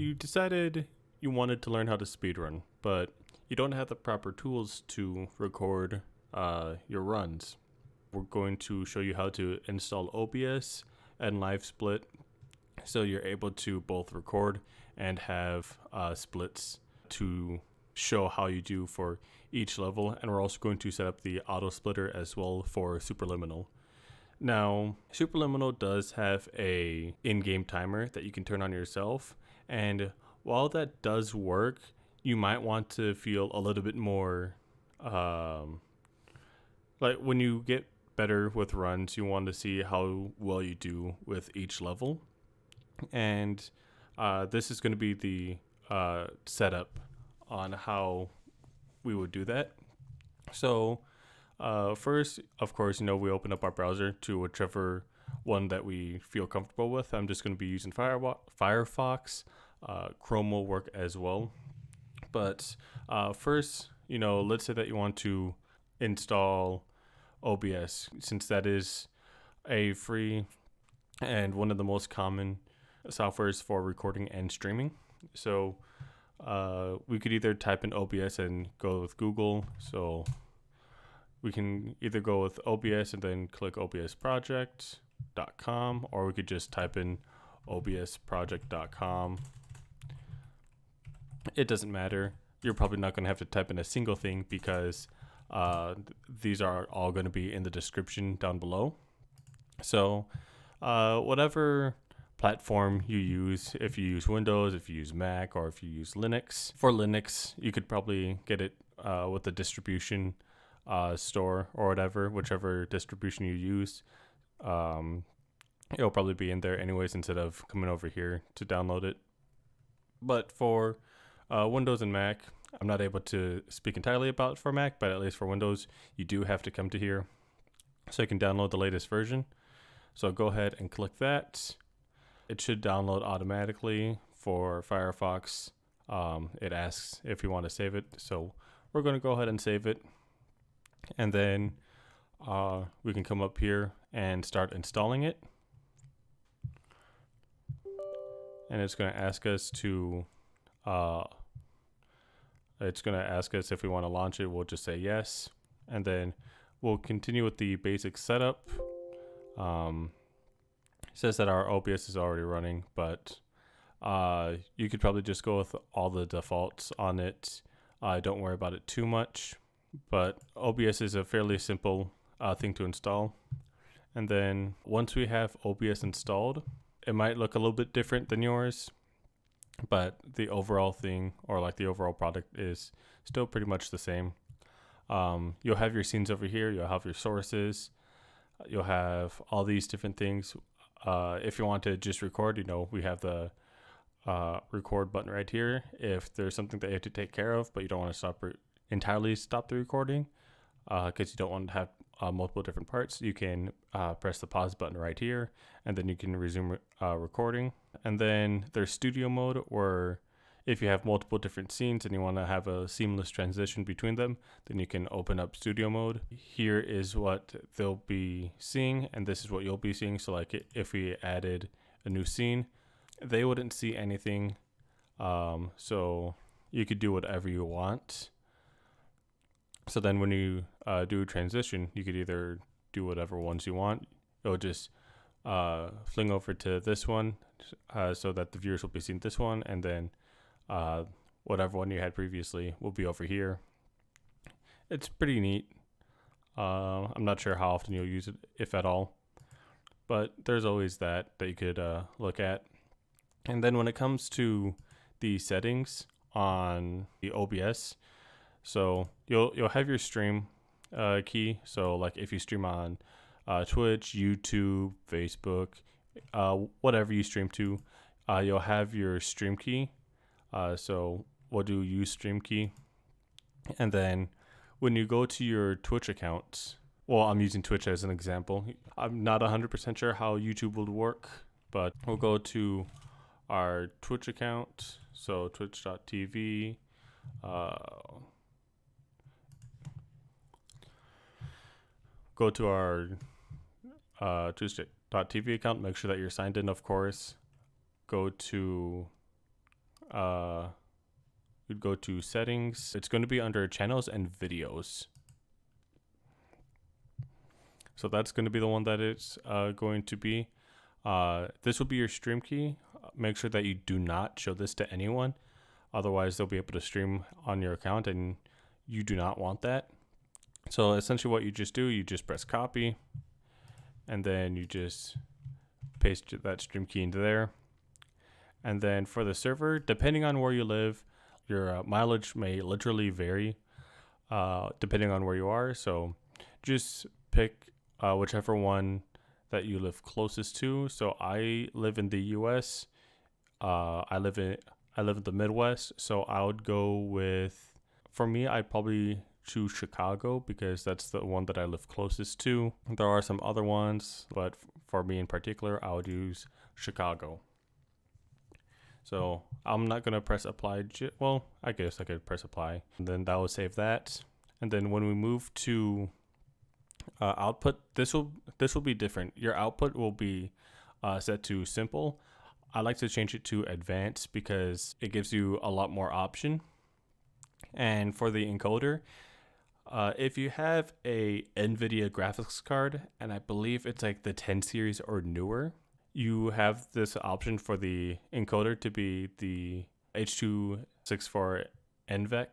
you decided you wanted to learn how to speedrun, but you don't have the proper tools to record your runs. We're going to show you how to install OBS and LiveSplit so you're able to both record and have splits to show how you do for each level. And we're also going to set up the Autosplitter as well for Superliminal. Now, Superliminal does have a in-game timer that you can turn on yourself, and while that does work, you might want to feel a little bit more like when you get better with runs, you want to see how well you do with each level. And this is going to be the setup on how we would do that. So first, of course, we open up our browser to whichever one that we feel comfortable with. I'm just going to be using Firefox. Chrome will work as well. But first, let's say that you want to install OBS, since that is a free and one of the most common softwares for recording and streaming. So we could either type in OBS and go with Google. So we can either go with OBS and then click obsproject.com, or we could just type in obsproject.com. It doesn't matter. You're probably not going to have to type in a single thing because these are all going to be in the description down below. So whatever platform you use, if you use Windows, if you use Mac, or if you use Linux. For Linux, you could probably get it with the distribution store or whatever, whichever distribution you use. It'll probably be in there anyways instead of coming over here to download it. But for Windows and Mac, I'm not able to speak entirely about for Mac, but at least for Windows, you do have to come to here so you can download the latest version. So go ahead and click that. It should download automatically. For Firefox, it asks if you want to save it. So we're going to go ahead and save it. And then we can come up here and start installing it. And it's going to ask us to if we want to launch it. We'll just say yes, and then we'll continue with the basic setup. It says that our OBS is already running, but you could probably just go with all the defaults on it. Don't worry about it too much, but OBS is a fairly simple thing to install. And then once we have OBS installed, it might look a little bit different than yours, but the overall thing, or like the overall product, is still pretty much the same. You'll have your scenes over here. You'll have your sources. You'll have all these different things. If you want to just record, we have the record button right here. If there's something that you have to take care of, but you don't want to entirely stop the recording, because you don't want to have multiple different parts, you can press the pause button right here, and then you can resume recording. And then there's studio mode, where if you have multiple different scenes and you want to have a seamless transition between them, then you can open up studio mode. Here is what they'll be seeing, and this is what you'll be seeing. So like if we added a new scene, they wouldn't see anything. So you could do whatever you want. So then when you do a transition, you could either do whatever ones you want. It'll just fling over to this one so that the viewers will be seeing this one, and then whatever one you had previously will be over here. It's pretty neat. I'm not sure how often you'll use it, if at all, but there's always that you could look at. And then when it comes to the settings on the OBS, so you'll have your stream key. So like if you stream on Twitch, YouTube, Facebook, whatever you stream to, you'll have your stream key. So we'll do use stream key. And then when you go to your Twitch account, well, I'm using Twitch as an example. I'm not 100% sure how YouTube would work, but we'll go to our Twitch account. So twitch.tv. Go to our twitch.tv account. Make sure that you're signed in, of course. Go to you'd go to settings. It's going to be under channels and videos. So that's going to be the one that it's going to be. This will be your stream key. Make sure that you do not show this to anyone. Otherwise, they'll be able to stream on your account, and you do not want that. So essentially what you just do, you just press copy, and then you just paste that stream key into there. And then for the server, depending on where you live, your mileage may literally vary depending on where you are. So just pick whichever one that you live closest to. So I live in the US. I live in the Midwest, so I would go with, for me, I'd probably choose Chicago because that's the one that I live closest to. There are some other ones, but for me in particular, I would use Chicago. So I'm not going to press apply. Well, I guess I could press apply, and then that will save that. And then when we move to output, this will be different. Your output will be set to simple. I like to change it to advanced because it gives you a lot more option. And for the encoder, if you have a NVIDIA graphics card, and I believe it's like the 10 series or newer, you have this option for the encoder to be the H.264 NVEC,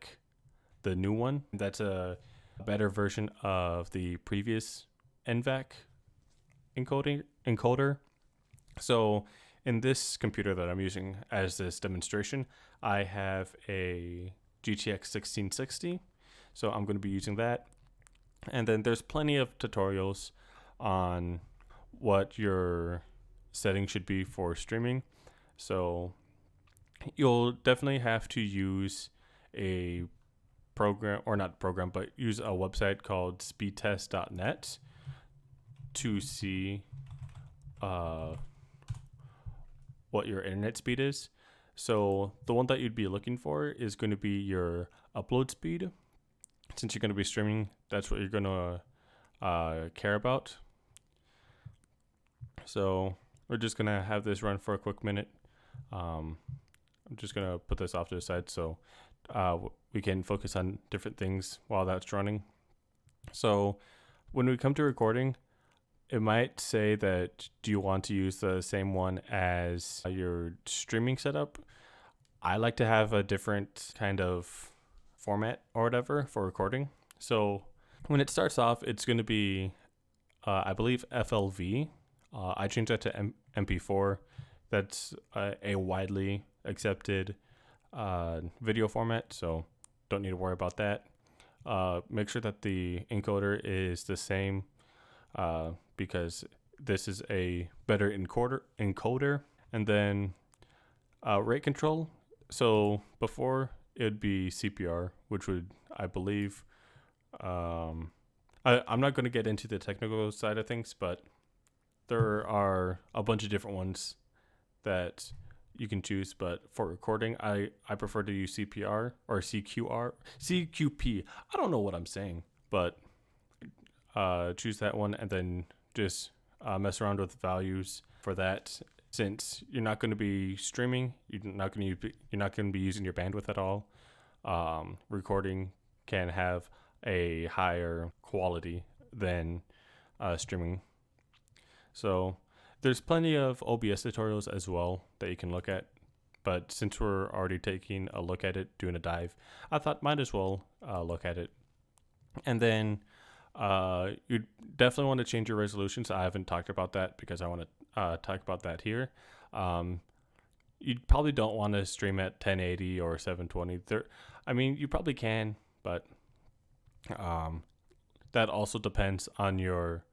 the new one. That's a better version of the previous NVEC encoder. So in this computer that I'm using as this demonstration, I have a GTX 1660. So I'm going to be using that. And then there's plenty of tutorials on what your settings should be for streaming. So you'll definitely have to use a program, or not program, but use a website called speedtest.net to see what your internet speed is. So the one that you'd be looking for is going to be your upload speed. Since you're going to be streaming, that's what you're going to care about. So we're just going to have this run for a quick minute. I'm just going to put this off to the side so we can focus on different things while that's running. So when we come to recording, it might say that, do you want to use the same one as your streaming setup? I like to have a different kind of format or whatever for recording. So when it starts off, it's going to be, I believe, FLV. I changed that to MP4. That's a widely accepted video format, so don't need to worry about that. Make sure that the encoder is the same because this is a better encoder. And then rate control. So before it would be CPR, which would, I believe, I'm not going to get into the technical side of things, but there are a bunch of different ones that you can choose. But for recording, I prefer to use CPR or CQP. I don't know what I'm saying, but choose that one and then just mess around with values for that. Since you're not going to be streaming, you're not going to be using your bandwidth at all. Recording can have a higher quality than streaming. So there's plenty of OBS tutorials as well that you can look at. But since we're already taking a look at it, doing a dive, I thought might as well look at it. And then you definitely want to change your resolutions. I haven't talked about that because I want to talk about that here. You probably don't want to stream at 1080 or 720. I mean, you probably can, but that also depends on your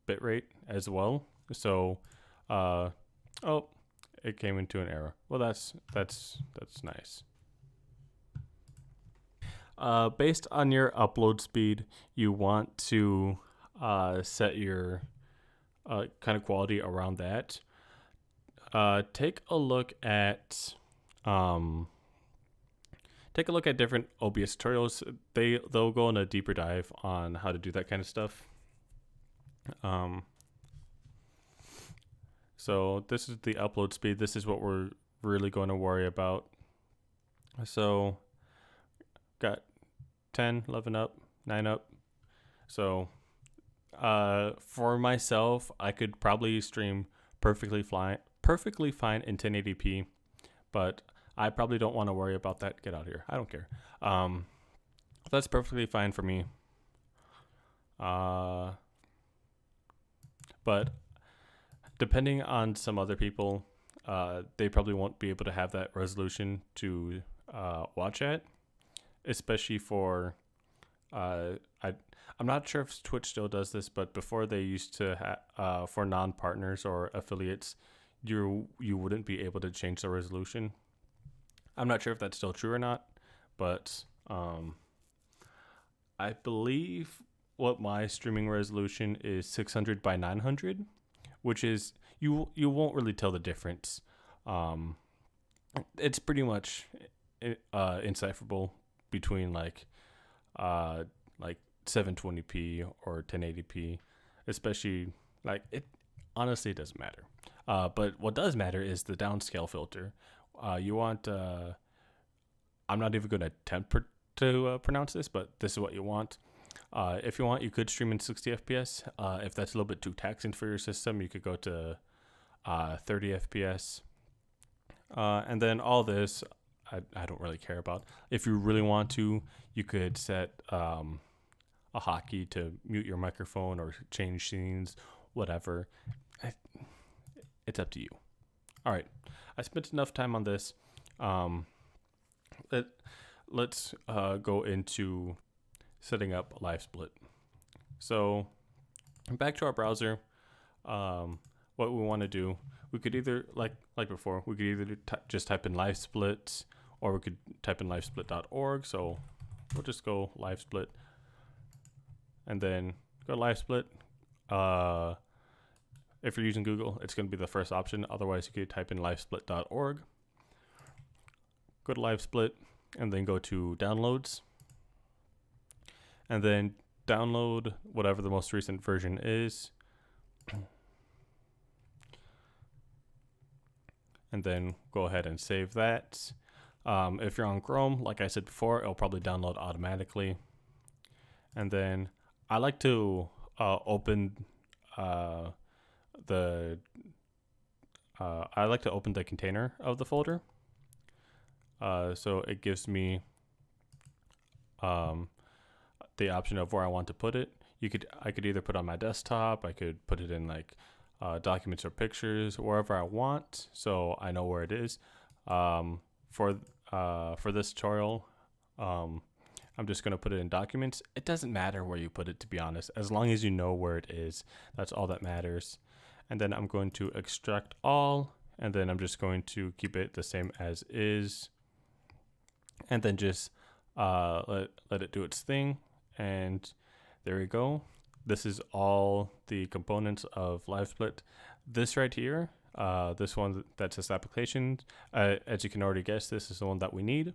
bitrate as well. So, oh, it came into an error. Well, that's nice. Based on your upload speed, you want to set your kind of quality around that. Take a look at different OBS tutorials. They'll go on a deeper dive on how to do that kind of stuff. So this is the upload speed. This is what we're really going to worry about. So got 10, 11 up, 9 up. So for myself, I could probably stream perfectly fine in 1080p, but I probably don't want to worry about that. Get out of here. I don't care. That's perfectly fine for me. But depending on some other people, they probably won't be able to have that resolution to watch at, especially for I'm not sure if Twitch still does this, but before they used to for non-partners or affiliates, you wouldn't be able to change the resolution. I'm not sure if that's still true or not, but I believe what my streaming resolution is 600 by 900, which is you won't really tell the difference. It's pretty much indecipherable between like 720p or 1080p, especially like it. Honestly, it doesn't matter. But what does matter is the downscale filter. You want. I'm not even going to attempt to pronounce this, but this is what you want. If you want, you could stream in 60 FPS. If that's a little bit too taxing for your system, you could go to 30 FPS. And then all this, I don't really care about. If you really want to, you could set a hotkey to mute your microphone or change scenes, whatever. It's up to you. All right, I spent enough time on this. Let's go into setting up LiveSplit. So back to our browser. What we want to do, we could either like before, we could either just type in LiveSplit, or we could type in livesplit.org. So we'll just go LiveSplit and then go LiveSplit. If you're using Google, it's going to be the first option. Otherwise, you could type in livesplit.org. Go to LiveSplit and then go to downloads. And then download whatever the most recent version is. And then go ahead and save that. If you're on Chrome, like I said before, it'll probably download automatically. And then I like to open the container of the folder. So it gives me the option of where I want to put it. I could either put it on my desktop, I could put it in like documents or pictures, wherever I want, so I know where it is. For this tutorial, I'm just going to put it in documents. It doesn't matter where you put it, to be honest, as long as you know where it is. That's all that matters. And then I'm going to extract all, and then I'm just going to keep it the same as is, and then just let it do its thing. And there we go. This is all the components of LiveSplit. This right here, this one that says application, as you can already guess, this is the one that we need.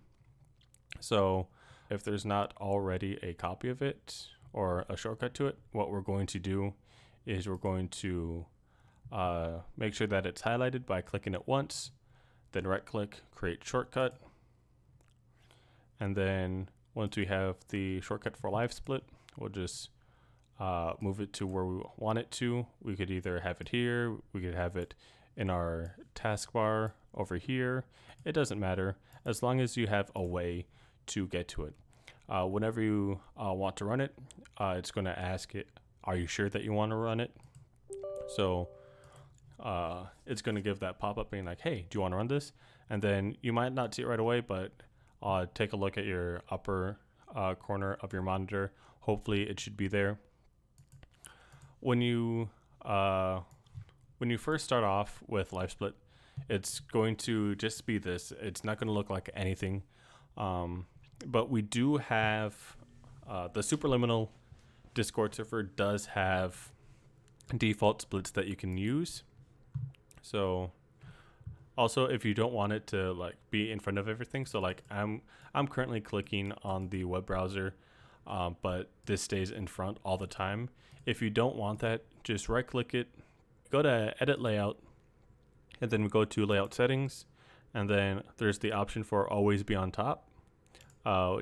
So if there's not already a copy of it or a shortcut to it, what we're going to do is we're going to make sure that it's highlighted by clicking it once, then right click, create shortcut. And then once we have the shortcut for LiveSplit, we'll just move it to where we want it to. We could either have it here, we could have it in our taskbar over here. It doesn't matter, as long as you have a way to get to it. Whenever you want to run it, it's going to ask it, are you sure that you want to run it? So it's going to give that pop-up being like, hey, do you want to run this? And then you might not see it right away, but take a look at your upper corner of your monitor. Hopefully it should be there. When you first start off with LiveSplit, it's going to just be this. It's not going to look like anything. But we do have the Superliminal Discord server does have default splits that you can use. So also, if you don't want it to like be in front of everything, so like I'm currently clicking on the web browser, but this stays in front all the time. If you don't want that, just right click it, go to edit layout, and then we go to layout settings. And then there's the option for always be on top.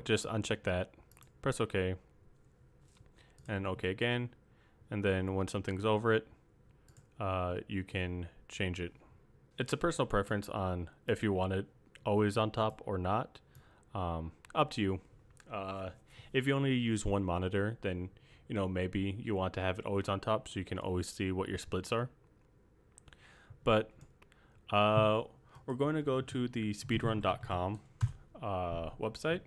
Just uncheck that, press OK, and OK again. And then when something's over it, you can change it. It's a personal preference on if you want it always on top or not. Up to you. If you only use one monitor, then maybe you want to have it always on top so you can always see what your splits are. But we're going to go to the speedrun.com website,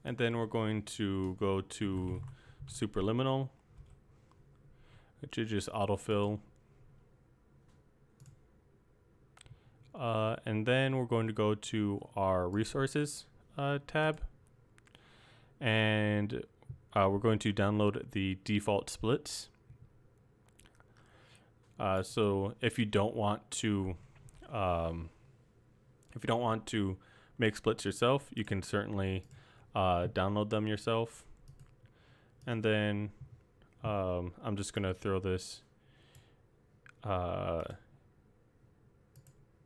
and then we're going to go to Superliminal, which is just autofill. And then we're going to go to our resources tab, and we're going to download the default splits. So if you don't want to make splits yourself, you can certainly download them yourself. And then I'm just gonna throw this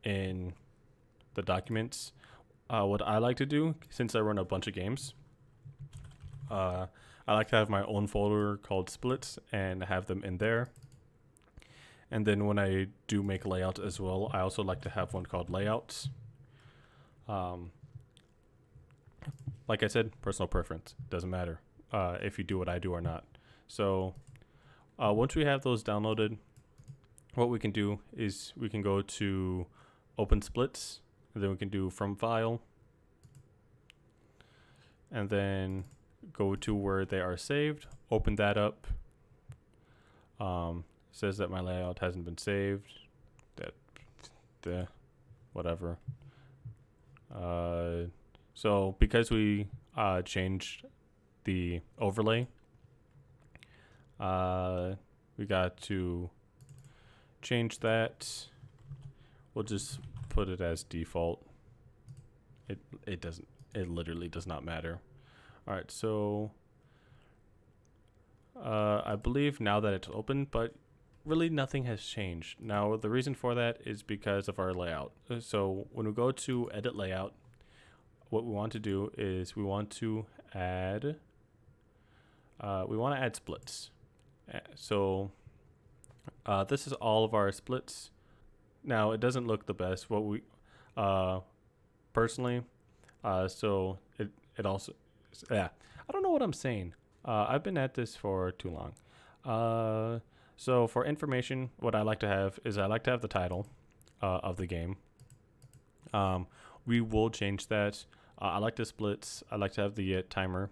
in the documents. What I like to do, since I run a bunch of games, I like to have my own folder called splits and have them in there. And then when I do make layouts as well, I also like to have one called layouts. Like I said, personal preference, doesn't matter if you do what I do or not. So once we have those downloaded, what we can do is we can go to open splits, and then we can do from file, and then go to where they are saved, open that up. Says that my layout hasn't been saved, whatever. So because we changed the overlay, we got to change that. We'll just put it as default. It literally does not matter. All right, so I believe now that it's open, but really nothing has changed. Now the reason for that is because of our layout. So when we go to edit layout, what we want to do is we want to add splits. So this is all of our splits. Now it doesn't look the best. What we personally, so it also, I don't know what I'm saying. I've been at this for too long. So for information, what I like to have is I like to have the title of the game. We will change that. I like the splits. I like to have the timer.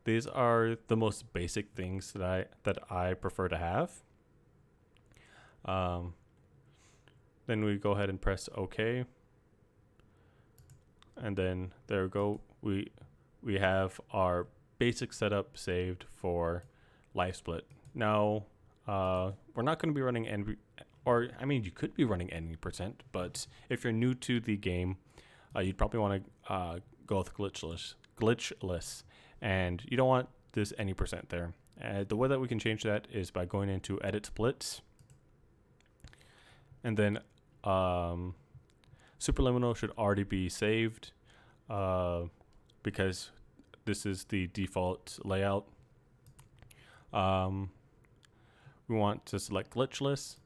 These are the most basic things that I prefer to have. Then we go ahead and press OK, and then there we go. We have our basic setup saved for LiveSplit. Now we're not going to be running you could be running any percent, but if you're new to the game, you'd probably want to go with glitchless, and you don't want this any percent there. The way that we can change that is by going into edit splits, and then Superliminal should already be saved because this is the default layout. We want to select glitchless,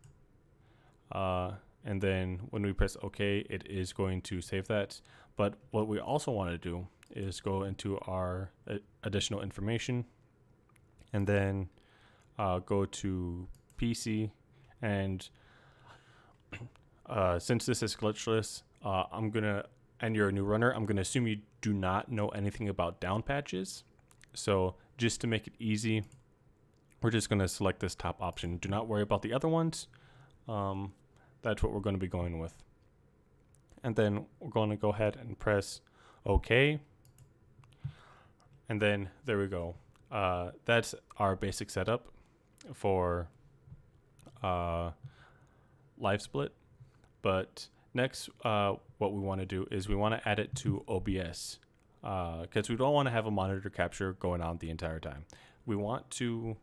and then when we press OK, it is going to save that. But what we also want to do is go into our additional information, and then go to PC, and since this is glitchless, and you're a new runner, I'm gonna assume you do not know anything about down patches. So just to make it easy, we're just gonna select this top option. Do not worry about the other ones. That's what we're going to be going with. And then we're going to go ahead and press OK. And then there we go. That's our basic setup for LiveSplit. But next, what we want to do is we want to add it to OBS, because we don't want to have a monitor capture going on the entire time. We want to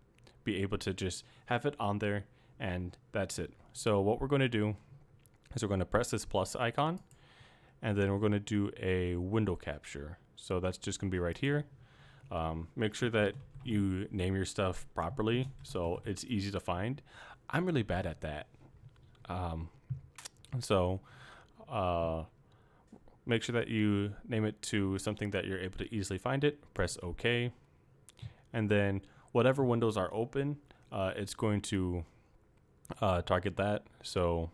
be able to just have it on there, and that's it. So what we're going to do So we're going to press this plus icon, and then we're going to do a window capture. So that's just going to be right here. Make sure that you name your stuff properly so it's easy to find. I'm really bad at that. Make sure that you name it to something that you're able to easily find it. Press OK. And then whatever windows are open, it's going to target that. So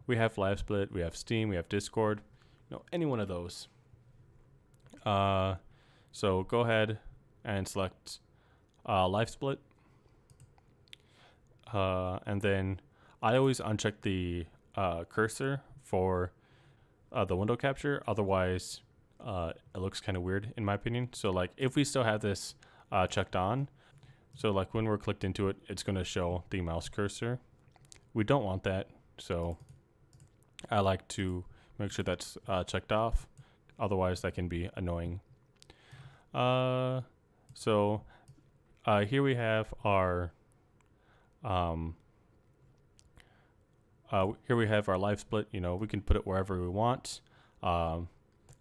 we have LiveSplit, we have Steam, we have Discord, any one of those. So go ahead and select LiveSplit. And then I always uncheck the cursor for the window capture. Otherwise, it looks kind of weird in my opinion. So like if we still have this checked on, so like when we're clicked into it, it's going to show the mouse cursor. We don't want that. So I like to make sure that's checked off. Otherwise, that can be annoying. Here we have our LiveSplit. We can put it wherever we want.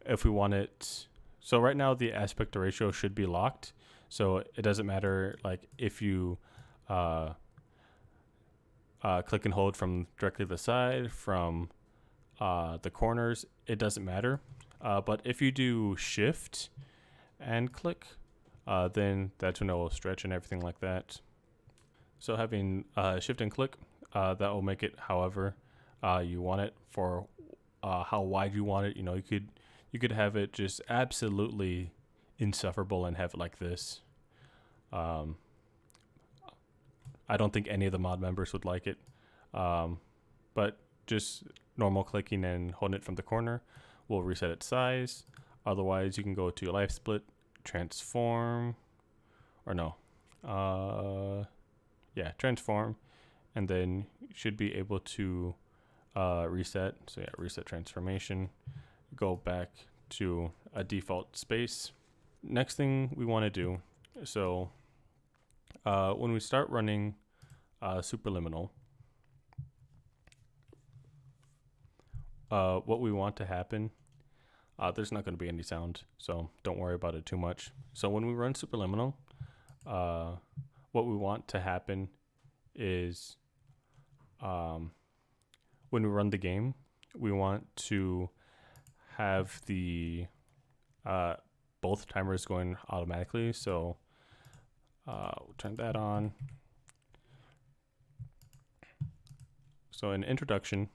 If we want it, so right now the aspect ratio should be locked. So it doesn't matter like if you click and hold from directly to the side, from the corners, it doesn't matter. But if you do shift and click, then that's when it will stretch and everything like that. So having shift and click, that will make it however you want it, for how wide you want it. You could have it just absolutely insufferable and have it like this. I don't think any of the mod members would like it, but just normal clicking and holding it from the corner will reset its size. Otherwise, you can go to LiveSplit, transform, or no, transform, and then you should be able to reset. So yeah, reset transformation, go back to a default space. Next thing we want to do, so when we start running Superliminal, what we want to happen, there's not going to be any sound, so don't worry about it too much. So when we run Superliminal, what we want to happen is when we run the game, we want to have the both timers going automatically. So we'll turn that on. So in introduction,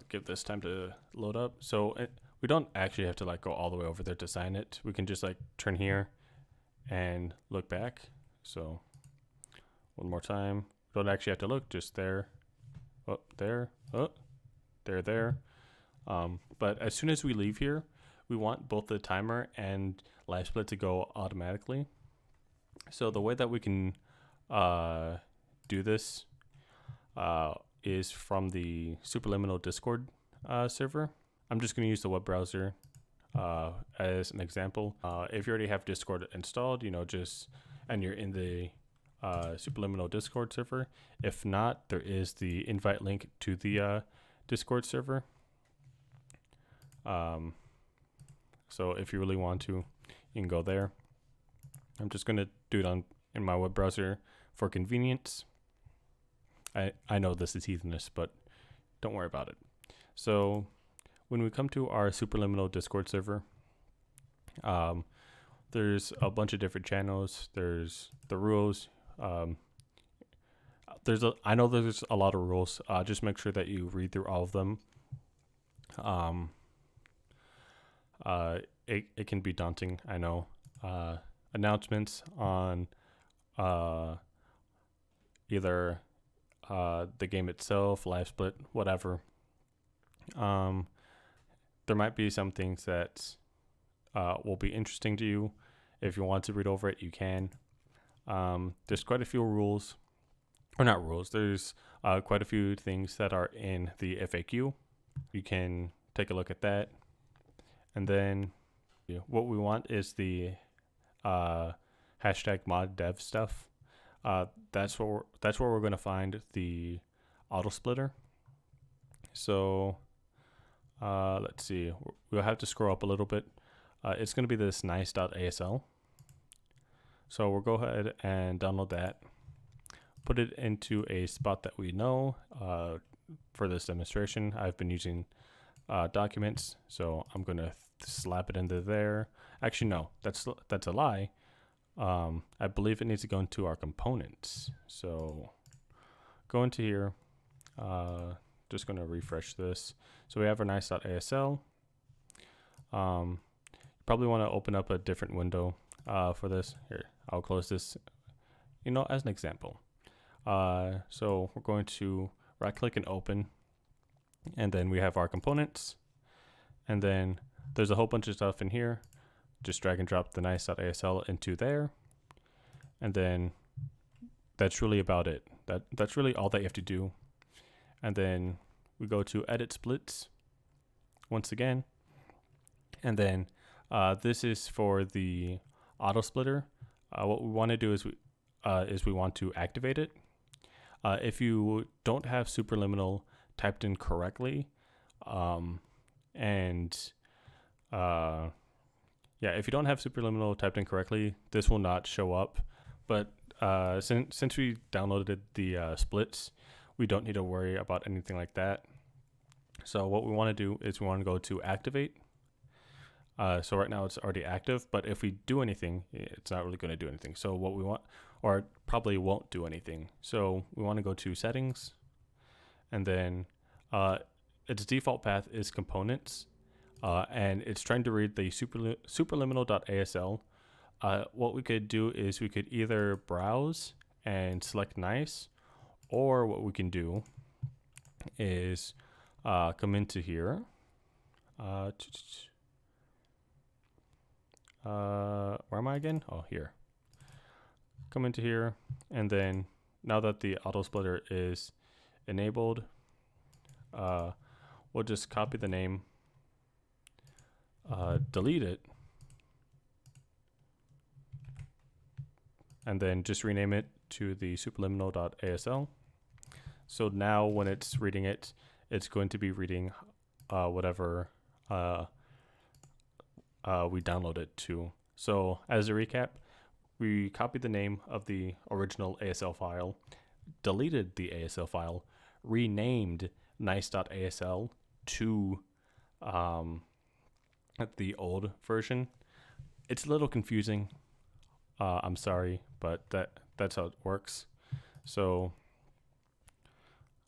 give this time to load up. So we don't actually have to like go all the way over there to sign it. We can just like turn here and look back. So one more time. Don't actually have to look, just there. Oh, there. Oh, there. But as soon as we leave here, we want both the timer and LiveSplit to go automatically. So the way that we can do this is from the Superliminal Discord server. I'm just going to use the web browser as an example. If you already have Discord installed, and you're in the Superliminal Discord server. If not, there is the invite link to the Discord server. So if you really want to, you can go there. I'm just going to do it in my web browser for convenience. I know this is heathenish, but don't worry about it. So when we come to our Superliminal Discord server, there's a bunch of different channels. There's the rules. I know there's a lot of rules. Just make sure that you read through all of them. It can be daunting, I know. Announcements on either the game itself, LiveSplit, whatever. There might be some things that will be interesting to you. If you want to read over it, you can. There's quite a few rules, or not rules. There's quite a few things that are in the FAQ. You can take a look at that. And then what we want is the hashtag mod dev stuff. that's where we're going to find the Autosplitter. So let's see, we'll have to scroll up a little bit. It's going to be this nice.asl. So we'll go ahead and download that, put it into a spot that we know. For this demonstration, I've been using documents, so I'm going to slap it into there. Actually, no, that's a lie. I believe it needs to go into our components. So go into here. Just going to refresh this. So we have our nice.asl. You probably want to open up a different window for this. Here, I'll close this, as an example. So we're going to right click and open, and then we have our components, and then there's a whole bunch of stuff in here. Just drag and drop the nice.asl into there, and then that's really about it. That's really all that you have to do. And then we go to edit splits once again, and then this is for the Autosplitter. What we want to do is we want to activate it. If you don't have Superliminal typed in correctly, if you don't have Superliminal typed in correctly, this will not show up. But since we downloaded the splits, we don't need to worry about anything like that. So what we want to do is we want to go to activate. So right now it's already active, but if we do anything, it's not really going to do anything. So what we want, or it probably won't do anything. So we want to go to settings, and then its default path is components, and it's trying to read the superliminal.asl. What we could do is we could either browse and select nice, or what we can do is come into here. Where am I again? Oh, here. Come into here, and then now that the Autosplitter is enabled, we'll just copy the name, delete it, and then just rename it to the superliminal.asl. So now when it's reading it, it's going to be reading whatever we download it to. So as a recap, we copied the name of the original ASL file, deleted the ASL file, renamed nice.asl to the old version. It's a little confusing. I'm sorry, but that's how it works. So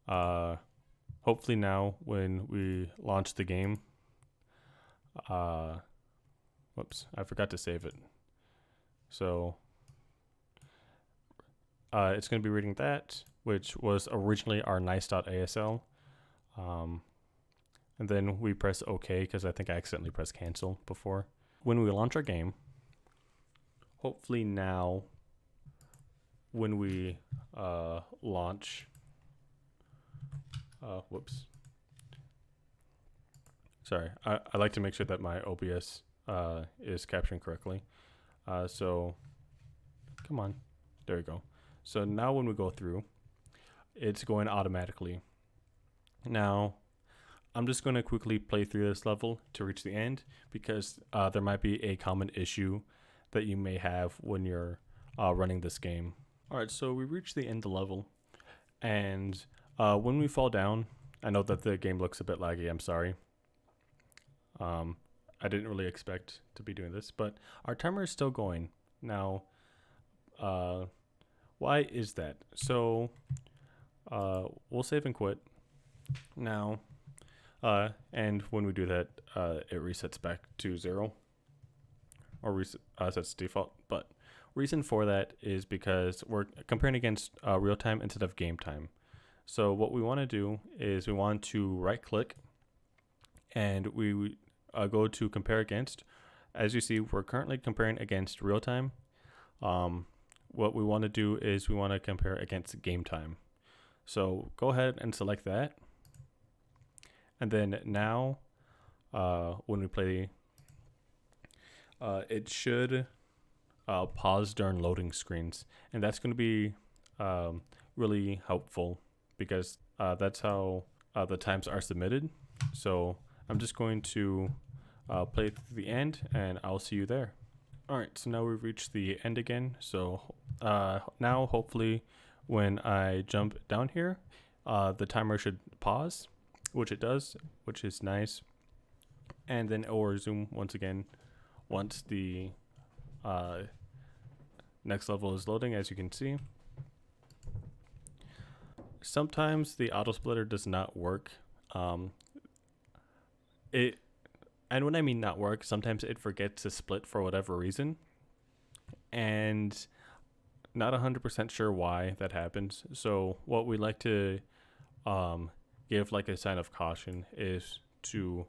hopefully now when we launch the game, whoops, I forgot to save it. So it's going to be reading that, which was originally our nice.asl. And then we press OK, because I think I accidentally pressed cancel before. When we launch our game, hopefully now when we launch, whoops. Sorry, I like to make sure that my OBS is capturing correctly. So come on, there we go. So now when we go through, it's going automatically. Now I'm just going to quickly play through this level to reach the end, because there might be a common issue that you may have when you're running this game. Alright, so we reached the end of the level, and when we fall down, I know that the game looks a bit laggy, I'm sorry. I didn't really expect to be doing this, but our timer is still going. Now, why is that? So, we'll save and quit. Now, and when we do that, it resets back to 0, or sets default. But reason for that is because we're comparing against real time instead of game time. So what we want to do is we want to right click, and we go to compare against. As you see, we're currently comparing against real time. What we want to do is we want to compare against game time. So go ahead and select that. And then now, when we play, it should pause during loading screens, and that's going to be really helpful because that's how the times are submitted. So I'm just going to play through the end, and I'll see you there. All right, so now we've reached the end again. So now hopefully when I jump down here, the timer should pause, which it does, which is nice. And then it will resume once again once the next level is loading, as you can see. Sometimes the Autosplitter does not work. And when I mean not work, sometimes it forgets to split for whatever reason. And not 100% sure why that happens. So what we like to give like a sign of caution is to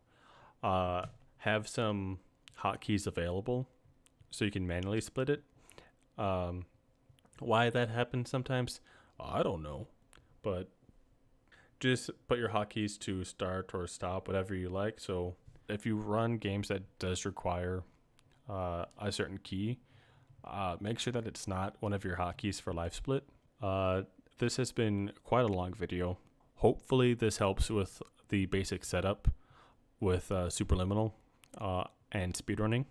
have some hotkeys available so you can manually split it. Why that happens sometimes, I don't know. But just put your hotkeys to start or stop, whatever you like. So if you run games that does require a certain key, make sure that it's not one of your hotkeys for LiveSplit. This has been quite a long video. Hopefully this helps with the basic setup with Superliminal and speedrunning.